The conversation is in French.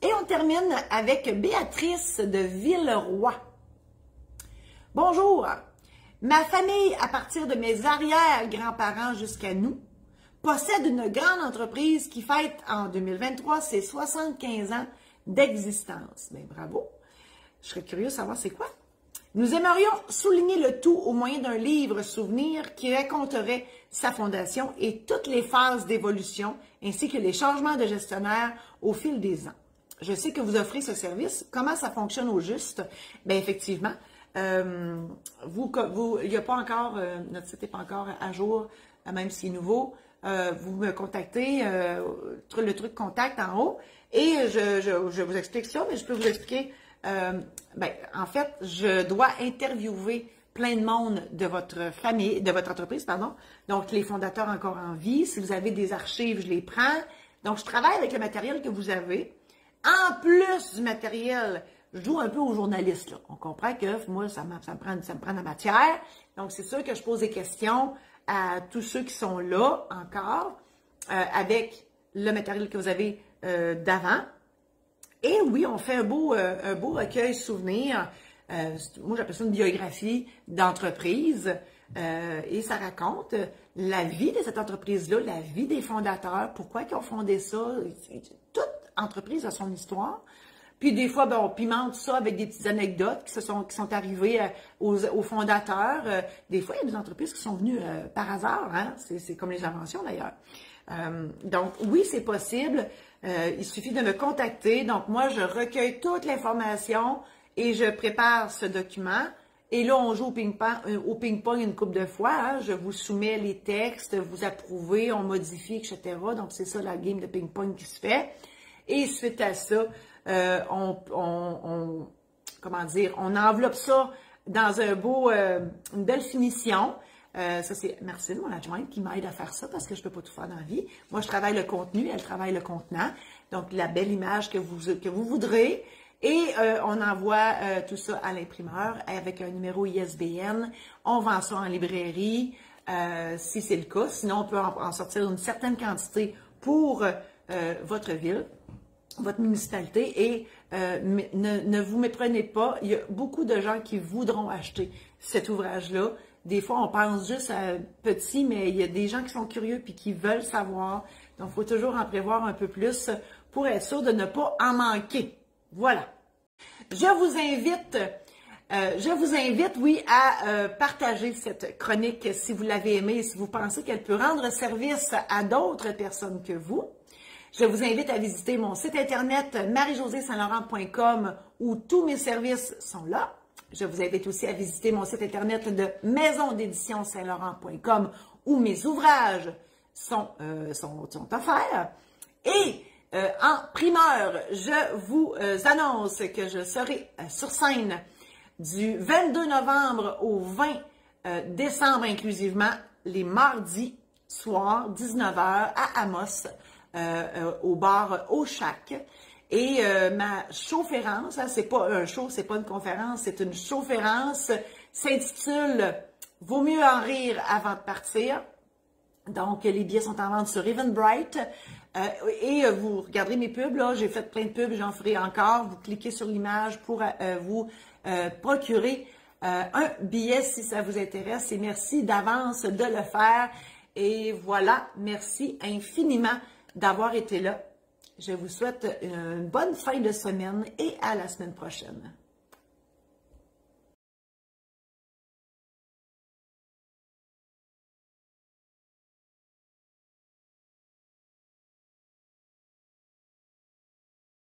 Et on termine avec Béatrice de Villeroy. Bonjour. Ma famille, à partir de mes arrière-grands-parents jusqu'à nous, possède une grande entreprise qui fête en 2023 ses 75 ans d'existence. Bien, bravo. Je serais curieux de savoir c'est quoi. Nous aimerions souligner le tout au moyen d'un livre souvenir qui raconterait sa fondation et toutes les phases d'évolution, ainsi que les changements de gestionnaire au fil des ans. Je sais que vous offrez ce service. Comment ça fonctionne au juste? Bien, effectivement, il n'y a pas encore, notre site n'est pas encore à jour, même s'il est nouveau. Vous me contactez, le truc contact en haut, et je vous explique ça, mais je peux vous expliquer. En fait, je dois interviewer plein de monde de votre famille, de votre entreprise, pardon. Donc, les fondateurs encore en vie. Si vous avez des archives, je les prends. Donc, je travaille avec le matériel que vous avez. En plus du matériel, je joue un peu aux journalistes, là. On comprend que moi, ça me prend la matière. Donc, c'est sûr que je pose des questions à tous ceux qui sont là encore, avec le matériel que vous avez d'avant. Et oui, on fait un beau recueil souvenir. Moi, j'appelle ça une biographie d'entreprise. Et ça raconte la vie de cette entreprise-là, la vie des fondateurs, pourquoi ils ont fondé ça. Toute entreprise a son histoire. Puis des fois, ben, on pimente ça avec des petites anecdotes qui sont arrivées aux fondateurs. Des fois, il y a des entreprises qui sont venues par hasard. Hein? C'est comme les inventions d'ailleurs. Donc, oui, c'est possible. Il suffit de me contacter. Donc, moi, je recueille toute l'information et je prépare ce document. Et là, on joue au ping-pong une couple de fois. Hein. Je vous soumets les textes, vous approuvez, on modifie, etc. Donc, c'est ça la game de ping-pong qui se fait. Et suite à ça, on enveloppe ça dans une belle finition. Ça, c'est Marcine, mon adjointe, qui m'aide à faire ça parce que je ne peux pas tout faire dans la vie. Moi, je travaille le contenu, elle travaille le contenant. Donc, la belle image que vous voudrez. Et on envoie tout ça à l'imprimeur avec un numéro ISBN. On vend ça en librairie, si c'est le cas. Sinon, on peut en sortir une certaine quantité pour votre ville, votre municipalité. Et ne vous méprenez pas, il y a beaucoup de gens qui voudront acheter cet ouvrage-là. Des fois, on pense juste à petit, mais il y a des gens qui sont curieux et qui veulent savoir. Donc, il faut toujours en prévoir un peu plus pour être sûr de ne pas en manquer. Voilà. Je vous invite, oui, à partager cette chronique si vous l'avez aimée, si vous pensez qu'elle peut rendre service à d'autres personnes que vous. Je vous invite à visiter mon site internet marie-josée-saint-laurent.com où tous mes services sont là. Je vous invite aussi à visiter mon site internet de maison d'édition saint-laurent.com où mes ouvrages sont offerts. Et en primeur, je vous annonce que je serai sur scène du 22 novembre au 20 décembre inclusivement, les mardis soirs, 19h à Amos, au bar Au Chac. Et ma chaufférence, hein, c'est pas un show, c'est pas une conférence, c'est une chaufférence, s'intitule « Vaut mieux en rire avant de partir ». Donc, les billets sont en vente sur Eventbrite. Et vous regarderez mes pubs, là, j'ai fait plein de pubs, j'en ferai encore. Vous cliquez sur l'image pour vous procurer un billet si ça vous intéresse. Et merci d'avance de le faire. Et voilà, merci infiniment d'avoir été là. Je vous souhaite une bonne fin de semaine et à la semaine prochaine.